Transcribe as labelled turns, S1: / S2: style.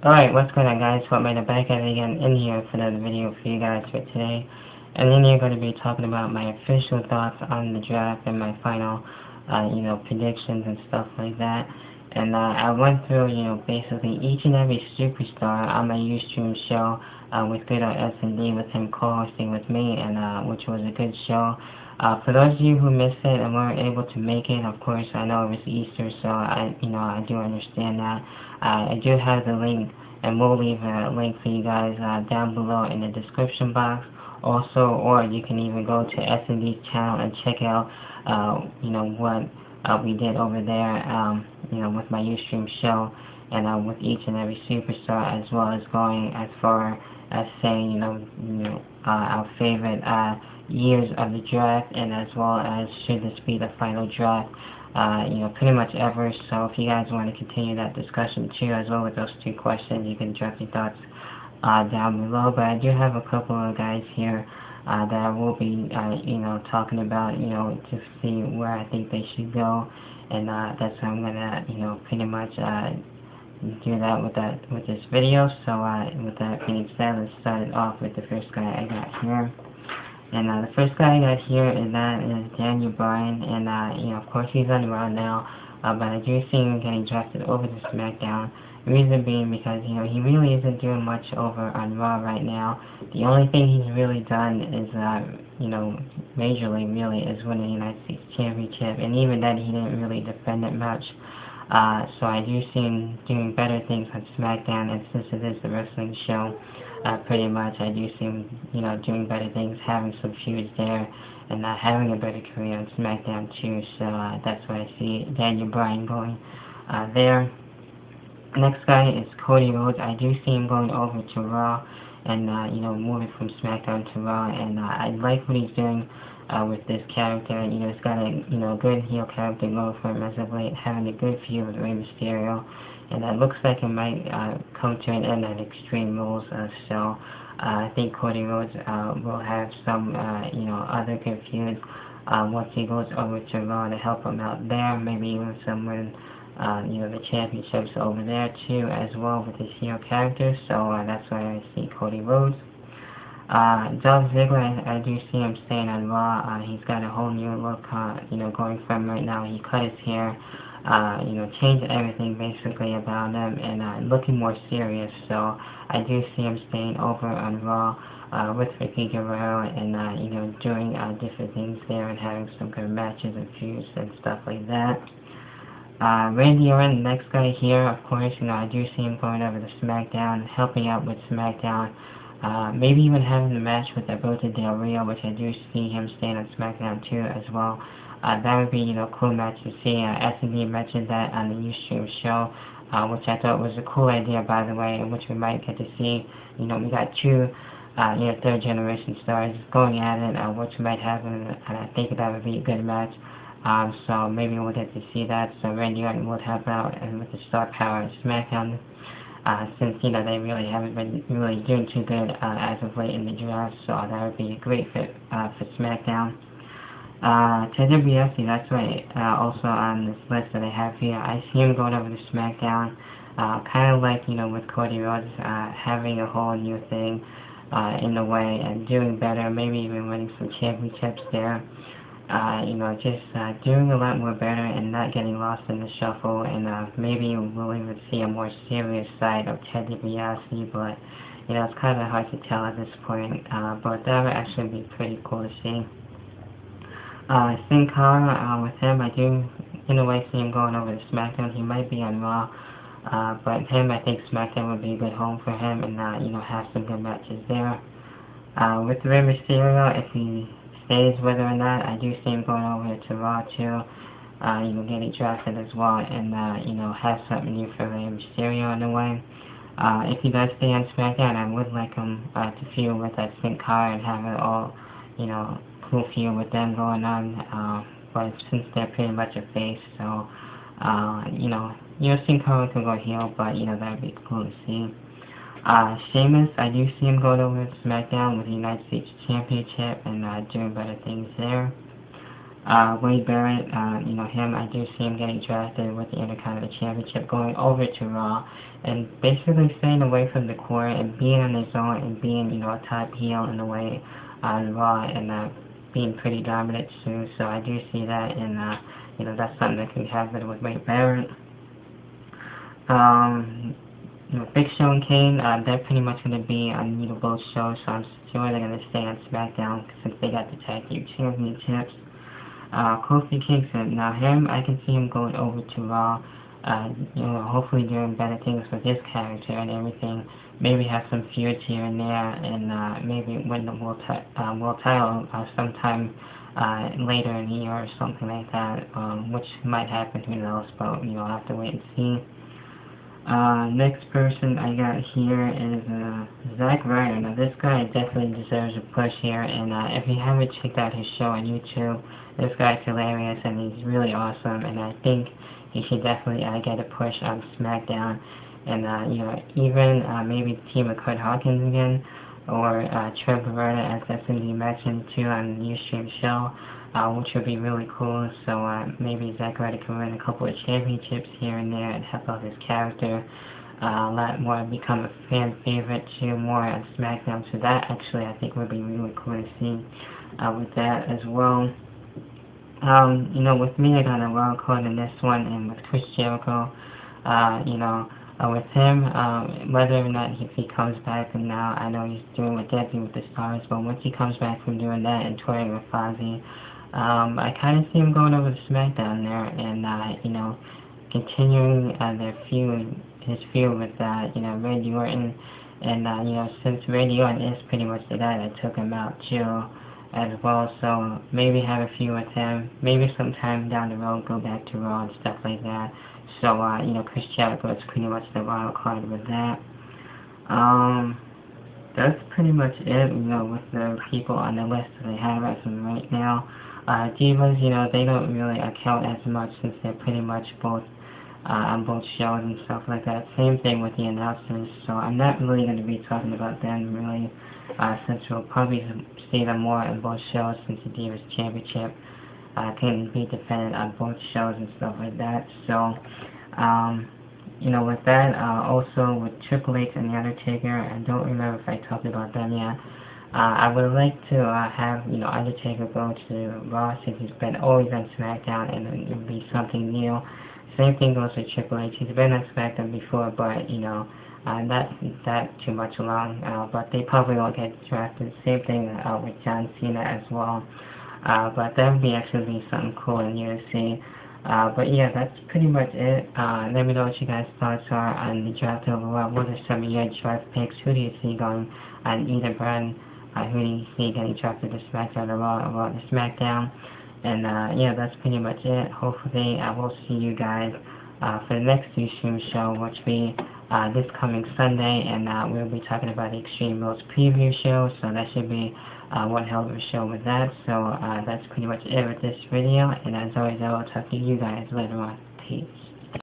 S1: Alright, what's going on, guys? Fortminorproject back at it again in here for another video for you guys for today. And then you're going to be talking about my official thoughts on the draft and my final, predictions and stuff like that. And I went through, basically each and every superstar on my Ustream show with good old S&D with him co-hosting with me, and which was a good show. For those of you who missed it and weren't able to make it, of course, I know it was Easter, so I do understand that. I do have the link, and we'll leave a link for you guys down below in the description box. Also, or you can even go to S&D's channel and check out, what we did over there, with my Ustream show, and with each and every superstar, as well as going as far as saying, our favorite years of the draft, and as well as should this be the final draft, pretty much ever. So if you guys want to continue that discussion too, as well with those two questions, you can drop your thoughts down below. But I do have a couple of guys here that I will be, talking about, to see where I think they should go, and that's how I'm gonna, pretty much do that with this video. So with that being said, let's start it off with the first guy I got here. And the first guy I got here is Daniel Bryan, and of course he's on Raw now, but I do see him getting drafted over to SmackDown. The reason being because he really isn't doing much over on Raw right now. The only thing he's really done is majorly really is win the United States Championship, and even then he didn't really defend it much. So I do see him doing better things on SmackDown, and since it is the wrestling show, pretty much I do see him, doing better things, having some feuds there, and having a better career on SmackDown too. So that's why I see Daniel Bryan going there. Next guy is Cody Rhodes. I do see him going over to Raw, and moving from SmackDown to Raw, and I like what he's doing with this character. He's got a good heel character going for him as of late, having a good feud with Rey Mysterio, and it looks like it might come to an end at Extreme Rules. So I think Cody Rhodes will have some other good feuds once he goes over to Raw to help him out there. Maybe even some win the championships over there too, as well with his heel character. So that's why I see Cody Rhodes. Dolph Ziggler, I do see him staying on Raw. He's got a whole new look, going from right now. He cut his hair, changed everything basically about him, and looking more serious. So I do see him staying over on Raw with Ricky Guerrero, and doing different things there, and having some good matches and feuds and stuff like that. Randy Orton, the next guy here, of course, I do see him going over to SmackDown, helping out with SmackDown. Maybe even having a match with Alberto Del Rio, which I do see him staying on SmackDown too as well. That would be, cool match to see. S&D mentioned that on the Ustream show, which I thought was a cool idea, by the way, in which we might get to see. We got two, third generation stars going at it, which might happen, and I think that would be a good match. So maybe we'll get to see that. So Randy Orton would help out, and with the star power of SmackDown, since they really haven't been really doing too good as of late in the draft. So that would be a great fit for SmackDown. Ted DiBiase, that's right, also on this list that I have here. I see him going over to SmackDown, kind of like with Cody Rhodes, having a whole new thing in the way, and doing better, maybe even winning some championships there. Just doing a lot more better and not getting lost in the shuffle, and maybe we'll even see a more serious side of Ted DiBiase, but it's kind of hard to tell at this point, but that would actually be pretty cool to see. Sin Cara, with him, I do in a way see him going over to SmackDown. He might be on Raw, but him, I think SmackDown would be a good home for him, and have some good matches there. With Rey Mysterio, if he stays, whether or not, I do see him going over to Raw too, getting drafted as well, and have something new for Rey Mysterio in a way. If he does stay on SmackDown, I would like him to feud with that Sin Cara and have it all, cool feud with them going on, but since they're pretty much a face, so, Sin Cara could go heel, but, that'd be cool to see. Sheamus, I do see him going over to SmackDown with the United States Championship, and doing better things there. Wade Barrett, him, I do see him getting drafted with the Intercontinental Championship, going over to Raw, and basically staying away from the core and being on his own and being, a top heel in a way on Raw, and being pretty dominant too. So I do see that, and that's something that can happen with Wade Barrett. Big Show and Kane, they're pretty much going to be on both shows, so I'm sure they're going to stay on SmackDown since they got the Tag Team Championships. Kofi Kingston, now him, I can see him going over to Raw, hopefully doing better things with his character and everything, maybe have some feuds here and there, and maybe win the world title sometime later in the year or something like that, which might happen, who knows, but I'll have to wait and see. Next person I got here is Zack Ryder. Now this guy definitely deserves a push here, and if you haven't checked out his show on YouTube, this guy's hilarious and he's really awesome, and I think he should definitely get a push on SmackDown, and even maybe team of Kurt Hawkins again, or Trent Beretta, as SMD mentioned too on the Ustream show, which would be really cool. So maybe Zack Ryder can win a couple of championships here and there and help out his character a lot more, become a fan favorite too, more on SmackDown. So that actually I think would be really cool to see with that as well. With me, I got a wild card in this one, and with Chris Jericho, with him, whether or not if he comes back, and now I know he's doing with Dancing with the Stars, but once he comes back from doing that and touring with Fozzy, I kind of see him going over to SmackDown there, and continuing his feud with Randy Orton, and since Randy Orton is pretty much the guy that took him out too, as well, so maybe have a feud with him, maybe sometime down the road go back to Raw and stuff like that. So Chris Jericho is pretty much the wild card with that. That's pretty much it, with the people on the list that I have as of right now. Divas, they don't really count as much since they're pretty much both on both shows and stuff like that. Same thing with the announcers, so I'm not really going to be talking about them really, since we'll probably see them more on both shows since the Divas Championship can be defended on both shows and stuff like that. So, with that, also with Triple H and The Undertaker, I don't remember if I talked about them yet. I would like to have, Undertaker go to Raw since he's been always on SmackDown, and it would be something new. Same thing goes with Triple H. He's been on SmackDown before, but, not that too much long, but they probably won't get drafted. Same thing with John Cena as well. But that would be actually something cool and new to see. But yeah, that's pretty much it. Let me know what you guys' thoughts are on the draft overall. What are some of your draft picks? Who do you see going on either brand? Who do you see getting drafted to SmackDown or Raw to SmackDown? And yeah, that's pretty much it. Hopefully I will see you guys for the next Ustream show, which will be this coming Sunday, and we'll be talking about the Extreme Rules preview show, so that should be one hell of a show with that. So that's pretty much it with this video, and as always, I will talk to you guys later on. Peace.